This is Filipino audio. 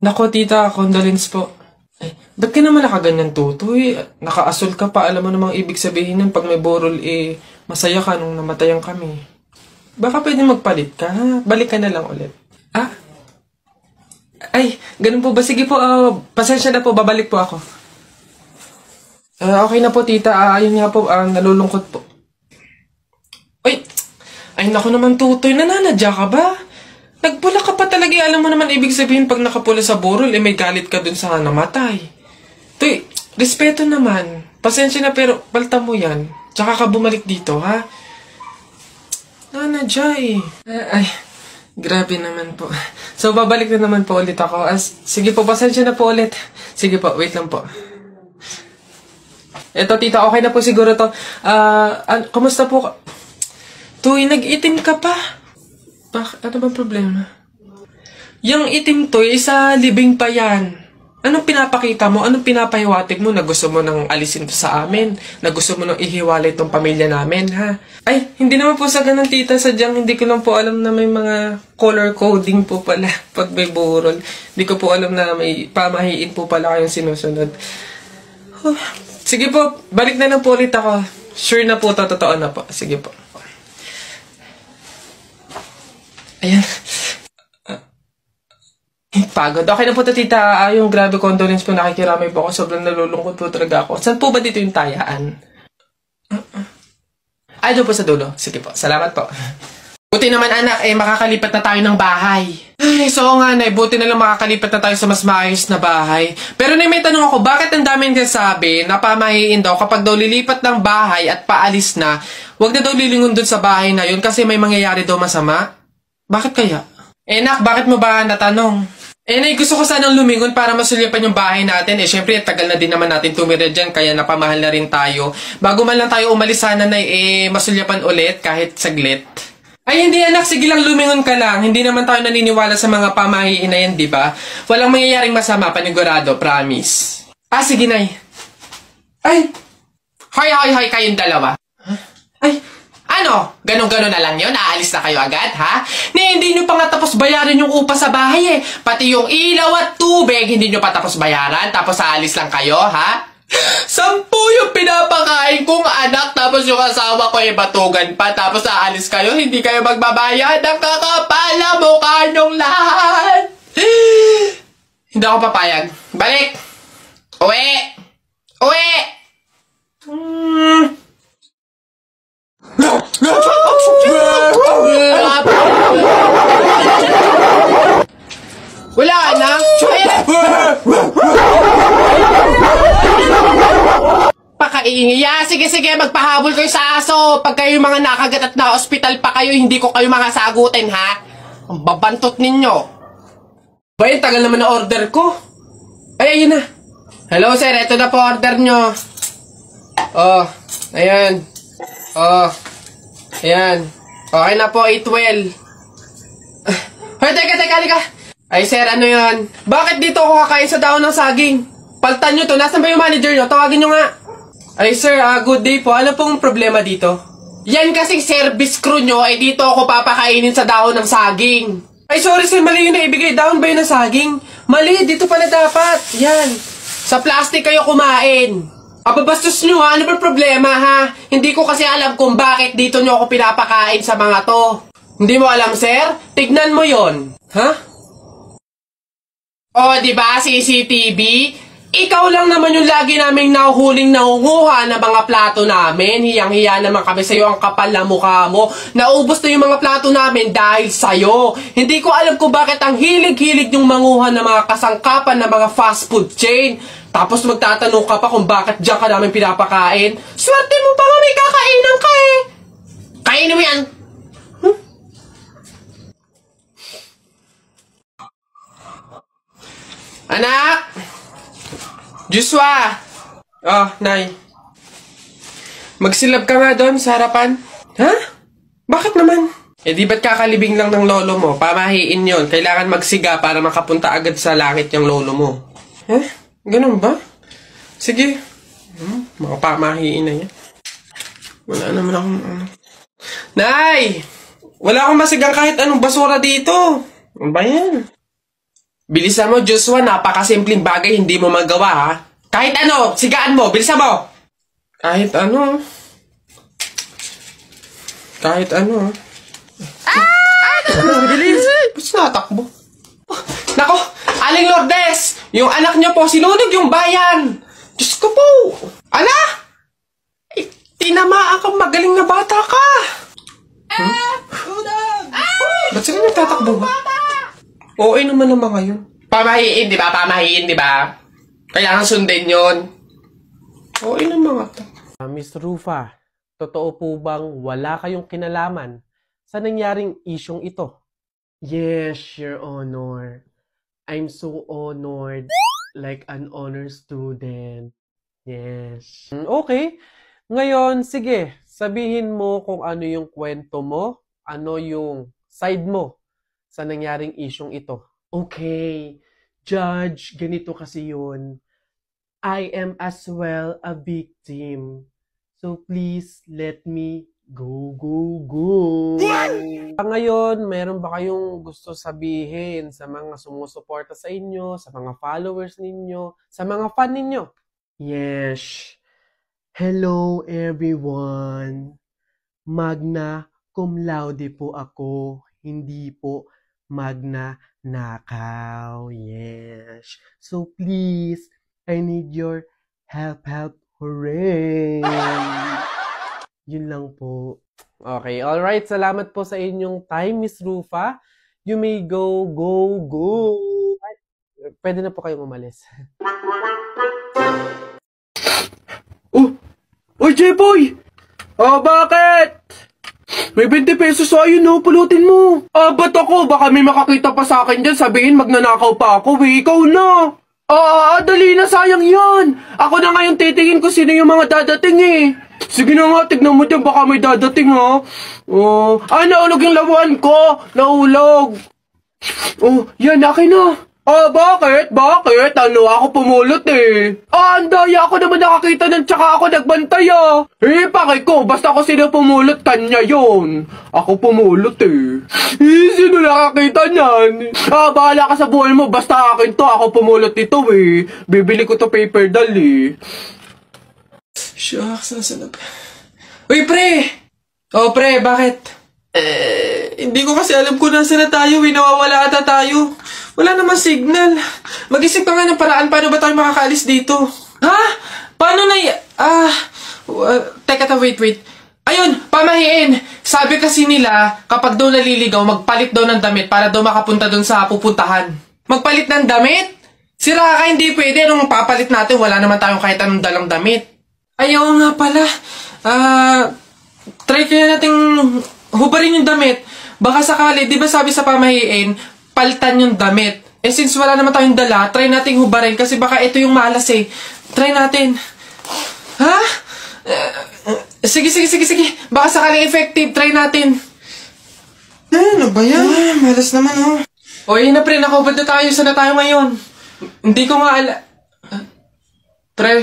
Nako, tita, condolence po. Eh, ba't ka naman nakaganyan, tutoy? Nakaasol ka pa, alam mo namang ibig sabihin nun pag may borol, masaya ka nung namatayan kami. Baka pwede magpalit ka, ha? Balik ka na lang ulit. Ah? Ay, ganun po ba? Sige po, pasensya na po, babalik po ako. Okay na po, tita. Ayun nga po, nalulungkot po. Ay, naku naman, tutoy, nananadya ka ba? Nagpula ka pa talaga, alam mo naman ibig sabihin pag nakapula sa borol, may galit ka dun sa namatay. Tuy, respeto naman. Pasensya na pero palta mo yan. Tsaka ka bumalik dito, ha? Nanadya Ay, grabe naman po. So, babalik na naman po ulit ako. Sige po, pasensya na po ulit. Sige po, wait lang po. Eto, tita, okay na po siguro to. Kumusta po? Tuy, nag-itim ka pa. Ano bang problema? Yung itim to, sa libing pa yan. Anong pinapakita mo? Anong pinapahiwatig mo na gusto mo nang alisin to sa amin? Na gusto mo nang ihiwalay itong pamilya namin, ha? Ay, hindi naman po sa ganun, tita. Sadyang hindi ko lang po alam na may mga color coding po pala pag may burol. Hindi ko po alam na may pamahiin po pala kayong sinusunod. Sige po, balik na lang po ulit ako. Sure na po, totoo na po. Sige po. Ayan. Pagod. Okay na po, tita. Yung grabe condolence po, nakikiramay po ako. Sobrang nalulungkot po talaga ako. Saan po ba dito yung tayaan? Doon po sa dulo. Sige po. Salamat po. Buti naman, anak, makakalipat na tayo ng bahay. Ay, so nga, nay. Buti na lang makakalipat na tayo sa mas maayos na bahay. Pero nay, may tanong ako, bakit ang daming kasabi na pamahiin daw kapag daw lilipat ng bahay at paalis na, huwag na daw lilingon dun sa bahay na yun kasi may mangyayari daw masama? Bakit kaya? Nak, bakit mo ba natanong? Nay, gusto ko sanang lumingon para masulyapan yung bahay natin. Syempre, tagal na din naman natin tumira dyan, kaya napamahal na rin tayo. Bago man lang tayo umalis sana, nay, masulyapan ulit kahit saglit. Ay, hindi anak, sige lang, lumingon ka lang. Hindi naman tayo naniniwala sa mga pamahiin na yan, di ba? Walang mangyayaring masama, panigurado, promise. Sige, nay. Ay! Hoy, kayong dalawa. Huh? Ay! Ano? Ganon-ganon na lang yun? Aalis na kayo agad, ha? Hindi nyo pa nga tapos bayaran yung upa sa bahay, Pati yung ilaw at tubig, hindi nyo pa tapos bayaran, tapos aalis lang kayo, ha? 10 yung pinapakain kong anak, tapos yung asawa ko batugan pa, tapos aalis kayo, hindi kayo magbabayad. Ang kakapal na mukha nyong lahat. Hindi ako papayag. Balik! Uwi! Wala na. Pakaingay. Sige, magpahabol kayo sa aso. Pag kayo mga nakagat at na ospital pa kayo, hindi ko kayo mga sagutin, ha? Ang babantot ninyo. Bay, tagal naman na order ko. Ayun na. Hello, sir. Ito na po order nyo. Ayan. Ayan. Okay na po, 812. Hoy, teka. Ay, sir, ano yan? Bakit dito ako kakain sa daon ng saging? Paltan nyo to. Nasaan ba yung manager nyo? Tawagin nyo nga. Ay, sir, good day po. Ano pong problema dito? Yan kasing service crew nyo, dito ako papakainin sa dahon ng saging. Ay, sorry, sir. Mali yun na ibigay. Dahon ba yun ng saging? Mali, dito pala dapat. Yan. Sa plastic kayo kumain. Ababastos nyo, ha? Ano ba problema, ha? Hindi ko kasi alam kung bakit dito nyo ako pinapakain sa mga to. Hindi mo alam, sir? Tignan mo yon, ha? Diba, CCTV? Ikaw lang naman yung lagi naming nahuhuling nangunguha ng mga plato namin. Hiyang-hiya naman kami sa'yo, ang kapal na mukha mo. Naubos na yung mga plato namin dahil sa'yo. Hindi ko alam kung bakit ang hilig-hilig yung manguha ng mga kasangkapan ng mga fast food chain. Tapos magtatanong ka pa kung bakit diyan ka namin pinapakain. Swerte mo pa nga may kakainan ka Kainin mo yan. Anak! Joshua! Nay. Magsilab ka nga doon sa harapan. Ha? Bakit naman? Di ba't kakalibing lang ng lolo mo? Pamahiin yon. Kailangan magsiga para makapunta agad sa langit yung lolo mo. Ganun ba? Sige. Mga pamahiin na yan. Wala naman akong Nay! Wala akong masigang kahit anong basura dito. Ano ba yan? Bilisan mo, Joshua. Napakasimpleng bagay, hindi mo magawa, ha? Kahit ano, sigaan mo. Bilisan mo. Kahit ano. Kahit ano. Bilis. Ba't natakbo? Nako, Aling Lourdes! Yung anak niyo po, sinunog yung bayan! Diyos ko po! Ala! Tinamaan kang magaling na bata ka! Ba't sila nagtatakbo ba? Oo naman ang mga yun. Pamahiin, di ba? Pamahiin, di ba? Kailangan sundin yun. Oo naman mga to. Miss Rufa, totoo po bang wala kayong kinalaman sa nangyaring isyong ito? Yes, Your Honor. I'm so honored, like an honor student. Yes. Okay. Ngayon, sige, sabihin mo kung ano yung kwento mo, ano yung side mo sa nangyaring isyong ito. Okay, Judge, ganito kasi yun. I am as well a victim. So please let me go. Ngayon, meron ba kayong gusto sabihin sa mga sumusuporta sa inyo, sa mga followers ninyo, sa mga fan ninyo? Yes. Hello everyone. Magna cum laude po ako. Hindi po magna nakaw. Yes. So please, I need your help. Hooray! Yun lang po. Okay, alright. Salamat po sa inyong time, Miss Rufa. You may go. Pwede na po kayong umalis. Oy, J-Boy! Bakit? May 20 pesos sa'yo, no? Pulutin mo. Ba't ako? Baka may makakita pa sa akin dyan. Sabihin, magnanakaw pa ako, eh. Ikaw na. Dali na, sayang yan. Ako na ngayon titingin ko sino yung mga dadating, eh. Sige na nga, tignan mo dyan. Baka may dadating, ha? Naulog yung lawan ko. Naulog. Yan, akin na. Bakit? Bakit? Ako pumulot eh. Ang daya ako naman nakakita ng tsaka ako nagbantay pakay ko, basta ako sino pumulot, kanya yun. Ako pumulot eh. Sino nakakita niyan? Bahala ka sa buhay mo, basta akin to, ako pumulot ito eh. Bibili ko to paper doll eh. Shucks, nasa na ba? Uy, pre! Pre, bakit? Hindi ko kasi alam kung nasa na tayo, nawawala ata tayo. Wala namang signal. Mag-isip ka nga ng paraan paano ba tayo makakaalis dito. Ha? Paano na teka, wait. Ayun, pamahiin. Sabi kasi nila, kapag daw naliligaw, magpalit daw ng damit para daw makapunta doon sa pupuntahan. Magpalit ng damit? Sira ka, hindi pwede. Anong papalit natin? Wala naman tayong kahit anong dalang damit. Ayaw nga pala. Try kaya nating hubarin yung damit. Baka sakali, di ba sabi sa pamahiin, palitan yung damit. Since wala naman tayong dala, try nating hubarin kasi baka ito yung malas eh. Try natin. Ha? Sige. Baka sakaling effective, try natin. Ano ba yan? Malas naman Yun na pre, nakahubad na tayo. Saan na tayo ngayon? Hindi ko nga Pre.